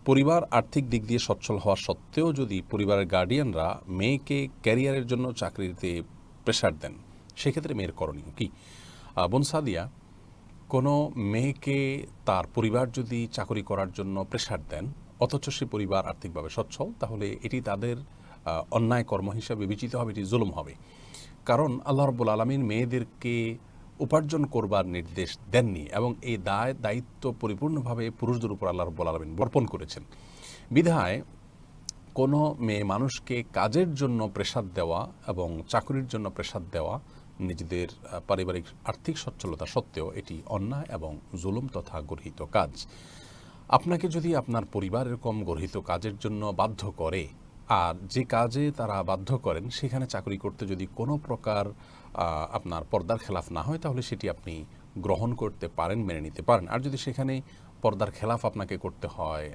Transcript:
পরিবার আর্থিক দিক দিয়ে সচ্ছল হওয়া সত্ত্বেও যদি পরিবারের গার্ডিয়ানরা মেয়েকে ক্যারিয়ারের জন্য চাকরিতে প্রেশার দেন, সেক্ষেত্রে মেয়ের করণীয় কী? বোন সাদিয়া, কোনো মেয়েকে তার পরিবার যদি চাকরি করার জন্য প্রেশার দেন অথচ সে পরিবার আর্থিকভাবে সচ্ছল, তাহলে এটি তাদের অন্যায় কর্ম হিসাবে বিবেচিত হবে, এটি জুলুম হবে। কারণ আল্লাহ রাব্বুল আলামিন মেয়েদেরকে উপার্জন করবার নির্দেশ দেননি এবং এই দায়িত্ব পরিপূর্ণভাবে পুরুষদের উপর আল্লাহ রাব্বুল আলামিন বর্পণ করেছেন। বিধায় কোনো মেয়ে মানুষকে কাজের জন্য প্রেশার দেওয়া এবং চাকরির জন্য প্রেশার দেওয়া নিজেদের পারিবারিক আর্থিক সচ্ছলতা সত্ত্বেও এটি অন্যায় এবং জুলুম তথা গর্হিত কাজ। আপনাকে যদি আপনার পরিবার এরকম গর্হিত কাজের জন্য বাধ্য করে, আর যে কাজে তারা বাধ্য করেন সেখানে চাকরি করতে যদি কোনো প্রকার আপনার পর্দার খেলাফ না হয়, তাহলে সেটি আপনি গ্রহণ করতে পারেন, মেনে নিতে পারেন। আর যদি সেখানে পর্দার খেলাফ আপনাকে করতে হয়,